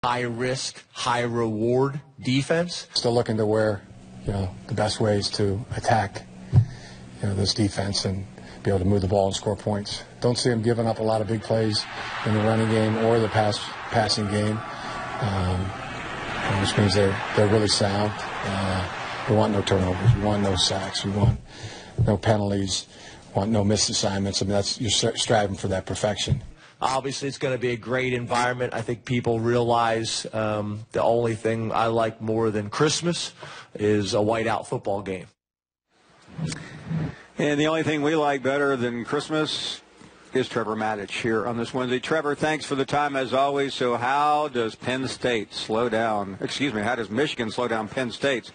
high-risk, high-reward defense. Still looking to where, the best ways to attack, this defense and be able to move the ball and score points. Don't see them giving up a lot of big plays in the running game or the passing game, which means they're really sound. We want no turnovers. We want no sacks. We want no penalties. We want no missed assignments. I mean, you're striving for that perfection. Obviously, it's going to be a great environment. I think people realize the only thing I like more than Christmas is a whiteout football game. And the only thing we like better than Christmas is Trevor Maddich here on this Wednesday. Trevor, thanks for the time as always. So how does Michigan slow down Penn State's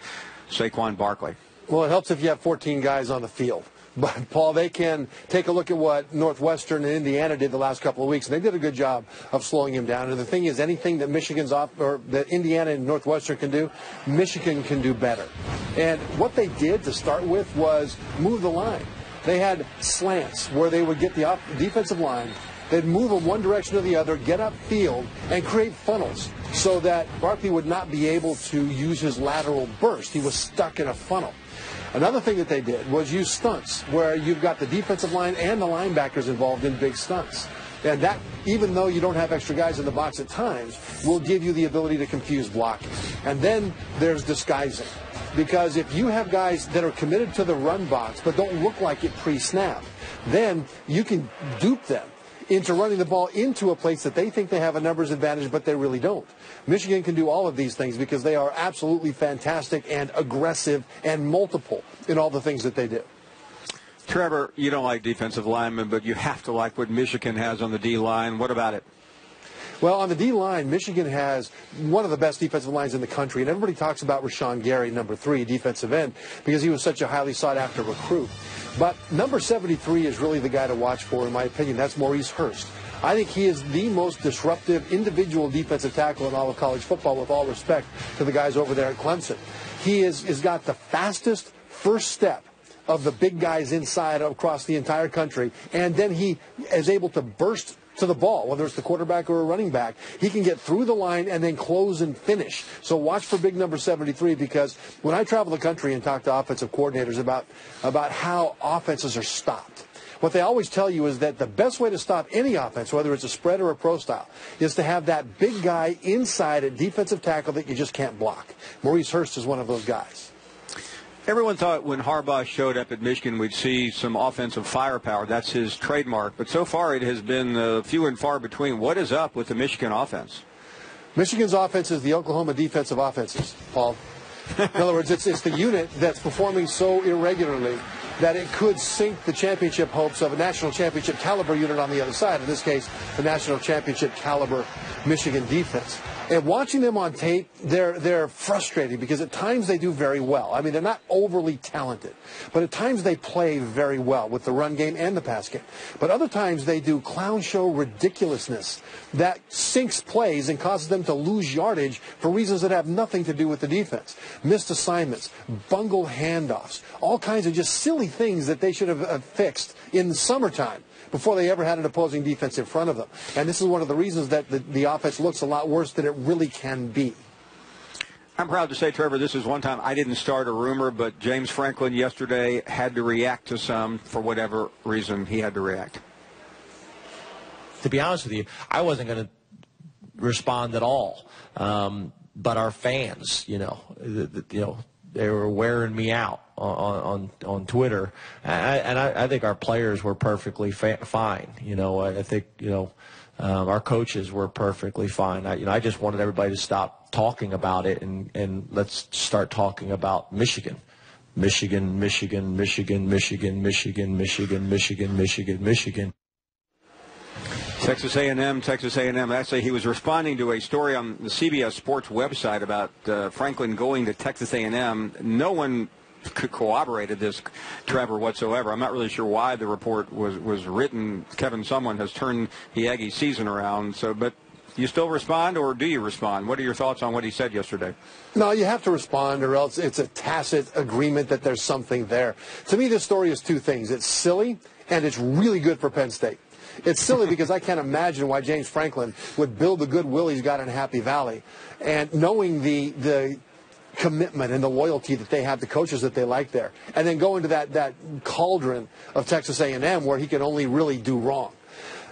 Saquon Barkley? Well, it helps if you have 14 guys on the field. But, Paul, they can take a look at what Northwestern and Indiana did the last couple of weeks, and they did a good job of slowing him down. And the thing is, anything that that Indiana and Northwestern can do, Michigan can do better. And what they did to start with was move the line. They had slants where they would get the defensive line, they'd move them one direction or the other, get upfield, and create funnels so that Barkley would not be able to use his lateral burst. He was stuck in a funnel. Another thing that they did was use stunts, where you've got the defensive line and the linebackers involved in big stunts. And that, even though you don't have extra guys in the box at times, will give you the ability to confuse blocking. And then there's disguising. Because if you have guys that are committed to the run box but don't look like it pre-snap, then you can dupe them into running the ball into a place that they think they have a numbers advantage, but they really don't. Michigan can do all of these things because they are absolutely fantastic and aggressive and multiple in all the things that they do. Trevor, you don't like defensive linemen, but you have to like what Michigan has on the D-line. What about it? Well, on the D-line, Michigan has one of the best defensive lines in the country, and everybody talks about Rashawn Gary, number 3, defensive end, because he was such a highly sought-after recruit. But number 73 is really the guy to watch for, in my opinion. That's Maurice Hurst. I think he is the most disruptive individual defensive tackle in all of college football, with all respect to the guys over there at Clemson. He has got the fastest first step of the big guys inside across the entire country, and then he is able to burst to the ball, whether it's the quarterback or a running back. He can get through the line and then close and finish. So watch for big number 73, because when I travel the country and talk to offensive coordinators about how offenses are stopped, what they always tell you is that the best way to stop any offense, whether it's a spread or a pro style, is to have that big guy inside at defensive tackle that you just can't block. Maurice Hurst is one of those guys. Everyone thought when Harbaugh showed up at Michigan we'd see some offensive firepower. That's his trademark. But so far it has been few and far between. What is up with the Michigan offense? Michigan's offense is the Oklahoma defensive offenses, Paul. In other words, it's the unit that's performing so irregularly that it could sink the championship hopes of a national championship caliber unit on the other side. In this case, the national championship caliber Michigan defense. And watching them on tape, they're frustrating because at times they do very well. I mean, they're not overly talented, but at times they play very well with the run game and the pass game. But other times they do clown show ridiculousness that sinks plays and causes them to lose yardage for reasons that have nothing to do with the defense. Missed assignments, bungled handoffs, all kinds of just silly things that they should have fixed in the summertime before they ever had an opposing defense in front of them. And this is one of the reasons that the offense looks a lot worse than it really can be. I'm proud to say, Trevor, this is one time I didn't start a rumor, but James Franklin yesterday had to react to some, for whatever reason he had to react. To be honest with you, I wasn't going to respond at all. But our fans, they were wearing me out on Twitter, and I think our players were perfectly fine. I think our coaches were perfectly fine. I just wanted everybody to stop talking about it and let's start talking about Michigan. Michigan, Michigan, Michigan, Michigan, Michigan, Michigan, Michigan, Michigan, Michigan. Texas A&M. Actually, he was responding to a story on the CBS Sports website about Franklin going to Texas A&M. No one corroborated this, Trevor, whatsoever. I'm not really sure why the report was written. Kevin Sumlin has turned the Aggie season around. But you still respond, or do you respond? What are your thoughts on what he said yesterday? No, you have to respond, or else it's a tacit agreement that there's something there. To me, this story is two things. It's silly, and it's really good for Penn State. It's silly because I can't imagine why James Franklin would build the goodwill he's got in Happy Valley, and knowing the commitment and the loyalty that they have, the coaches that they like there, and then go into that cauldron of Texas A&M where he can only really do wrong.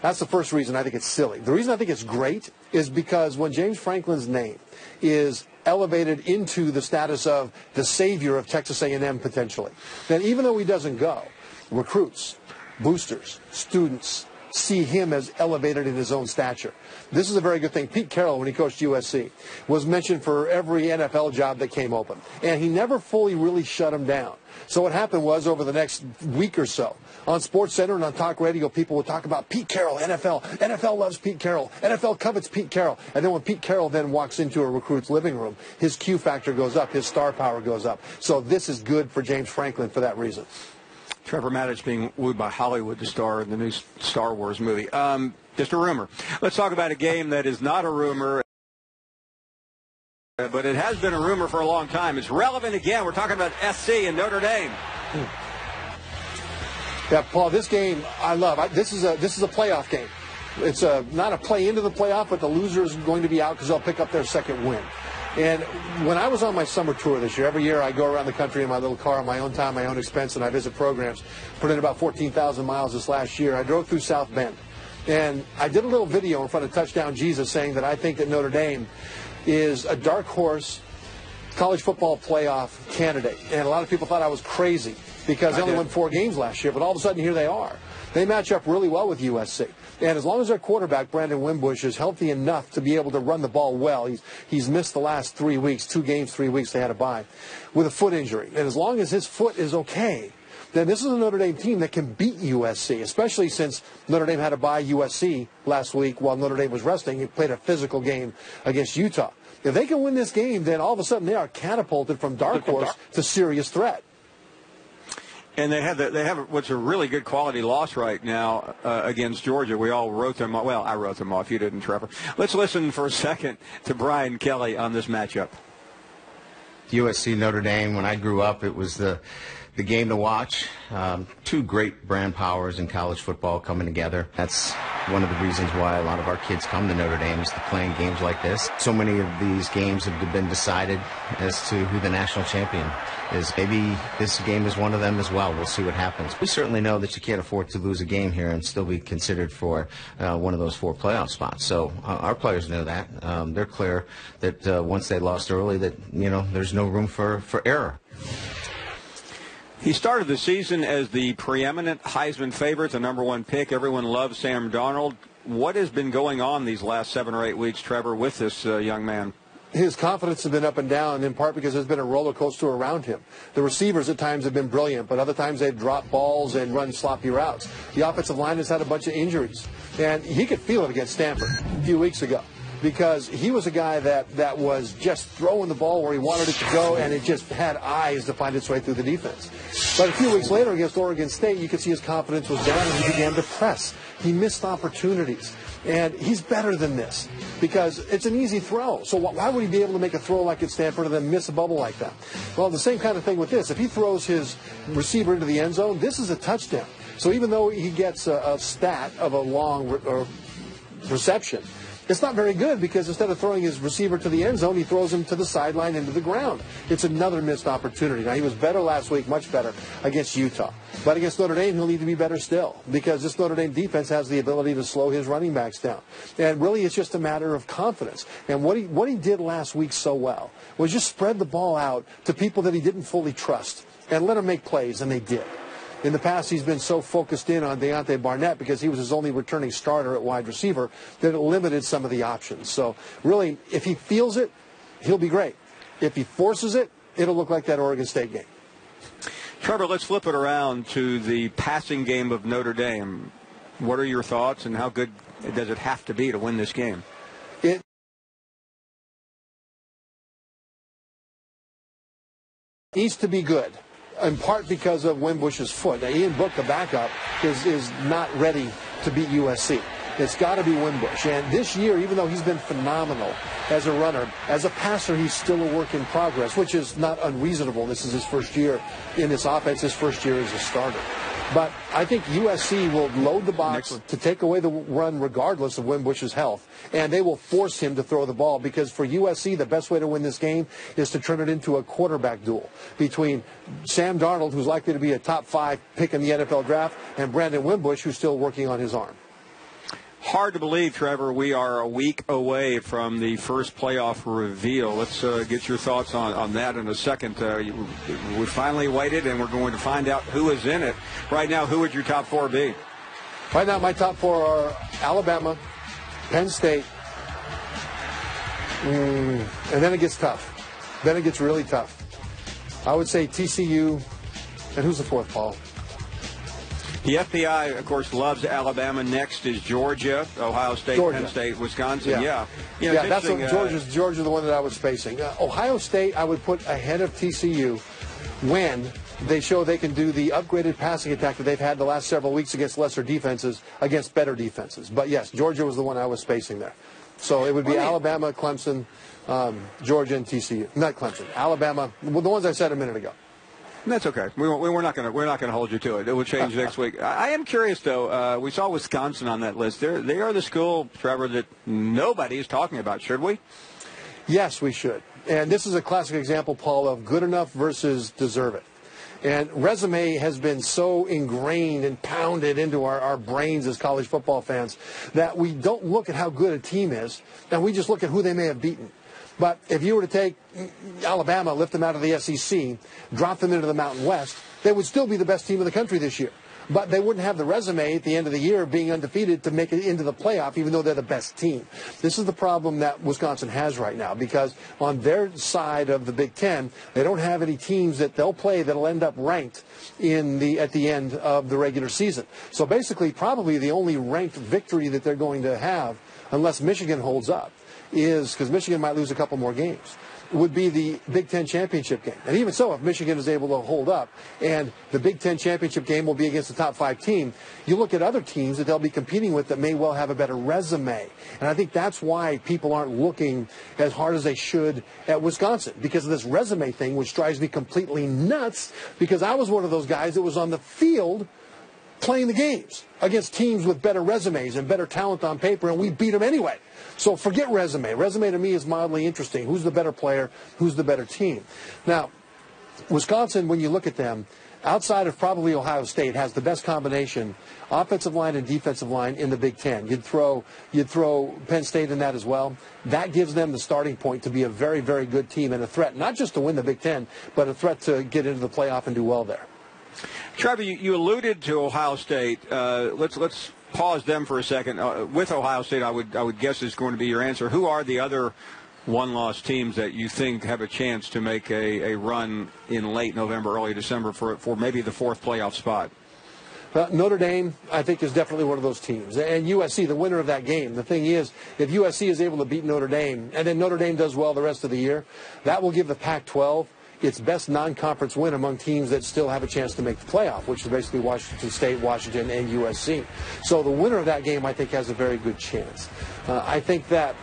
That's the first reason I think it's silly. The reason I think it's great is because when James Franklin's name is elevated into the status of the savior of Texas A&M potentially, then even though he doesn't go, recruits, boosters, students see him as elevated in his own stature. This is a very good thing. Pete Carroll, when he coached USC, was mentioned for every NFL job that came open, and he never fully really shut him down. So what happened was, over the next week or so, on SportsCenter and on talk radio, people would talk about Pete Carroll, NFL. NFL loves Pete Carroll. NFL covets Pete Carroll. And then when Pete Carroll then walks into a recruit's living room, his Q factor goes up, his star power goes up. So this is good for James Franklin for that reason. Trevor Matich being wooed by Hollywood to star in the new Star Wars movie. Just a rumor. Let's talk about a game that is not a rumor, but it has been a rumor for a long time. It's relevant again. We're talking about SC and Notre Dame. Yeah, Paul, this game I love. This is a playoff game. It's not a play into the playoff, but the loser is going to be out because they'll pick up their second win. And when I was on my summer tour this year, every year I go around the country in my little car on my own time, my own expense, and I visit programs. Put in about 14,000 miles this last year. I drove through South Bend. And I did a little video in front of Touchdown Jesus saying that I think that Notre Dame is a dark horse college football playoff candidate. And a lot of people thought I was crazy because they only won 4 games last year. But all of a sudden, here they are. They match up really well with USC. And as long as their quarterback, Brandon Wimbush, is healthy enough to be able to run the ball well, he's missed the last 3 weeks, 2 games, 3 weeks they had a bye, with a foot injury. And as long as his foot is okay, then this is a Notre Dame team that can beat USC, especially since Notre Dame had to bye USC last week while Notre Dame was resting. He played a physical game against Utah. If they can win this game, then all of a sudden they are catapulted from dark horse to serious threat. And they have what's a really good quality loss right now against Georgia. We all wrote them off. Well, I wrote them off. You didn't, Trevor. Let's listen for a second to Brian Kelly on this matchup. USC Notre Dame, when I grew up, it was the game to watch. 2 great brand powers in college football coming together. That's one of the reasons why a lot of our kids come to Notre Dame, is to playing games like this. So many of these games have been decided as to who the national champion is. Maybe this game is one of them as well. We'll see what happens. We certainly know that you can't afford to lose a game here and still be considered for one of those 4 playoff spots. So our players know that. They're clear that once they lost early, that there's no room for error. He started the season as the preeminent Heisman favorite, the #1 pick. Everyone loves Sam Darnold. What has been going on these last 7 or 8 weeks, Trevor, with this young man? His confidence has been up and down, in part because there's been a roller coaster around him. The receivers at times have been brilliant, but other times they've dropped balls and run sloppy routes. The offensive line has had a bunch of injuries, and he could feel it against Stanford a few weeks ago, because he was a guy that was just throwing the ball where he wanted it to go, and it just had eyes to find its way through the defense. But a few weeks later against Oregon State, you could see his confidence was down, and he began to press. He missed opportunities, and he's better than this because it's an easy throw. So why would he be able to make a throw like at Stanford and then miss a bubble like that? Well, the same kind of thing with this. If he throws his receiver into the end zone, this is a touchdown. So even though he gets a stat of a long reception, it's not very good, because instead of throwing his receiver to the end zone, he throws him to the sideline into the ground. It's another missed opportunity. Now, he was better last week, much better, against Utah. But against Notre Dame, he'll need to be better still, because this Notre Dame defense has the ability to slow his running backs down. And really, it's just a matter of confidence. And what he did last week so well was just spread the ball out to people that he didn't fully trust and let them make plays, and they did. In the past, he's been so focused in on Deontay Barnett because he was his only returning starter at wide receiver that it limited some of the options. So really, if he feels it, he'll be great. If he forces it, it'll look like that Oregon State game. Trevor, let's flip it around to the passing game of Notre Dame. What are your thoughts, and how good does it have to be to win this game? It needs to be good, in part because of Wimbush's foot. Now, Ian Book, the backup, is not ready to beat USC. It's got to be Wimbush. And this year, even though he's been phenomenal as a runner, as a passer, he's still a work in progress, which is not unreasonable. This is his first year in this offense, his first year as a starter. But I think USC will load the box to take away the run regardless of Wimbush's health. And they will force him to throw the ball because for USC, the best way to win this game is to turn it into a quarterback duel between Sam Darnold, who's likely to be a top 5 pick in the NFL draft, and Brandon Wimbush, who's still working on his arm. Hard to believe, Trevor, we are a week away from the first playoff reveal. Let's get your thoughts on that in a second. We finally waited, and we're going to find out who is in it. Right now, who would your top 4 be? Right now, my top 4 are Alabama, Penn State, and then it gets tough. Then it gets really tough. I would say TCU, and who's the 4th, Paul? The FBI, of course, loves Alabama. Next is Georgia, Ohio State, Penn State, Wisconsin. Yeah, that's Georgia's the one that I was facing. Ohio State, I would put ahead of TCU when they show they can do the upgraded passing attack that they've had the last several weeks against lesser defenses, against better defenses. But, yes, Georgia was the one I was facing there. So it would be Alabama, Clemson, Georgia, and TCU. Not Clemson. Alabama, well, the ones I said a minute ago. That's okay. We're not going to hold you to it. It will change next week. I am curious, though. We saw Wisconsin on that list. They are the school, Trevor, that nobody is talking about. Should we? Yes, we should. And this is a classic example, Paul, of good enough versus deserve it. And resume has been so ingrained and pounded into our brains as college football fans that we don't look at how good a team is, and we just look at who they may have beaten. But if you were to take Alabama, lift them out of the SEC, drop them into the Mountain West, they would still be the best team in the country this year. But they wouldn't have the resume at the end of the year being undefeated to make it into the playoff, even though they're the best team. This is the problem that Wisconsin has right now, because on their side of the Big Ten, they don't have any teams that they'll play that'll end up ranked at the end of the regular season. So basically, probably the only ranked victory that they're going to have, unless Michigan holds up, is, because Michigan might lose a couple more games, would be the Big Ten championship game. And even so, if Michigan is able to hold up and the Big Ten championship game will be against the top 5 team, you look at other teams that they'll be competing with that may well have a better resume. And I think that's why people aren't looking as hard as they should at Wisconsin, because of this resume thing, which drives me completely nuts, because I was one of those guys that was on the field playing the games against teams with better resumes and better talent on paper, and we beat them anyway. So forget resume. Resume to me is mildly interesting. Who's the better player? Who's the better team? Now, Wisconsin, when you look at them, outside of probably Ohio State, has the best combination, offensive line and defensive line, in the Big Ten. You'd throw Penn State in that as well. That gives them the starting point to be a very, very good team and a threat, not just to win the Big Ten, but a threat to get into the playoff and do well there. Trevor, you alluded to Ohio State. Let's pause them for a second. With Ohio State, I would guess is going to be your answer. Who are the other one-loss teams that you think have a chance to make a run in late November, early December for maybe the 4th playoff spot? Notre Dame, I think, is definitely one of those teams. And USC, the winner of that game. The thing is, if USC is able to beat Notre Dame, and then Notre Dame does well the rest of the year, that will give the Pac-12 its best non-conference win among teams that still have a chance to make the playoff, which is basically Washington State, Washington, and USC. So the winner of that game, I think, has a very good chance. I think that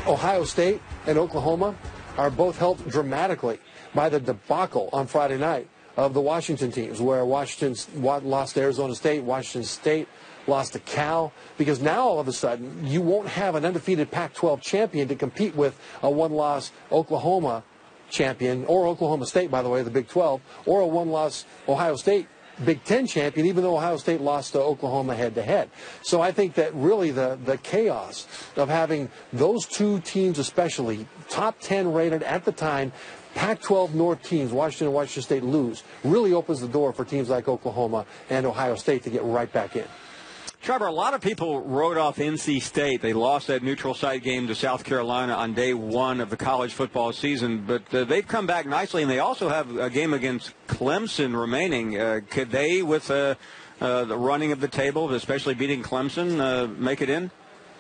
Ohio State and Oklahoma are both helped dramatically by the debacle on Friday night of the Washington teams, where Washington lost to Arizona State, Washington State lost to Cal, because now all of a sudden you won't have an undefeated Pac-12 champion to compete with a one-loss Oklahoma champion, or Oklahoma State, by the way, the Big 12, or a one-loss Ohio State Big 10 champion, even though Ohio State lost to Oklahoma head-to-head. So I think that really the chaos of having those two teams, especially top 10 rated at the time, Pac-12 North teams, Washington and Washington State, lose, really opens the door for teams like Oklahoma and Ohio State to get right back in. Trevor, a lot of people wrote off NC State. They lost that neutral site game to South Carolina on day 1 of the college football season, but they've come back nicely, and they also have a game against Clemson remaining. Could they, with the running of the table, especially beating Clemson, make it in?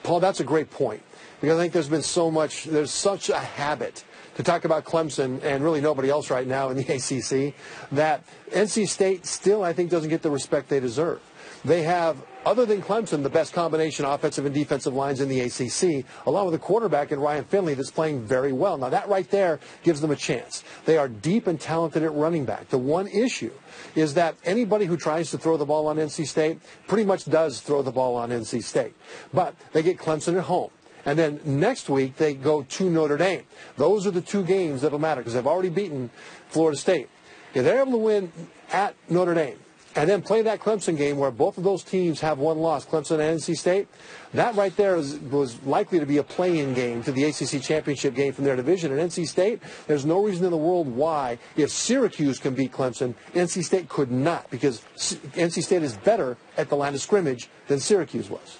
Paul, that's a great point, because I think there's such a habit to talk about Clemson and really nobody else right now in the ACC, that NC State still, I think, doesn't get the respect they deserve. They have, other than Clemson, the best combination offensive and defensive lines in the ACC, along with a quarterback in Ryan Finley that's playing very well. Now, that right there gives them a chance. They are deep and talented at running back. The one issue is that anybody who tries to throw the ball on NC State pretty much does throw the ball on NC State. But they get Clemson at home. And then next week, they go to Notre Dame. Those are the two games that will matter because they've already beaten Florida State. If they're able to win at Notre Dame and then play that Clemson game where both of those teams have one loss, Clemson and NC State, that right there was likely to be a play-in game to the ACC championship game from their division. And NC State, there's no reason in the world why, if Syracuse can beat Clemson, NC State could not, because NC State is better at the line of scrimmage than Syracuse was.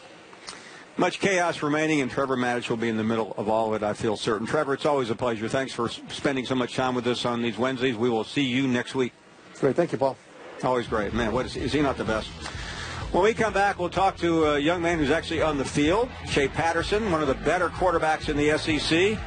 Much chaos remaining, and Trevor Maddich will be in the middle of all of it, I feel certain. Trevor, it's always a pleasure. Thanks for spending so much time with us on these Wednesdays. We will see you next week. Great. Thank you, Paul. Always great. Man, is he not the best? When we come back, we'll talk to a young man who's actually on the field, Shea Patterson, one of the better quarterbacks in the SEC.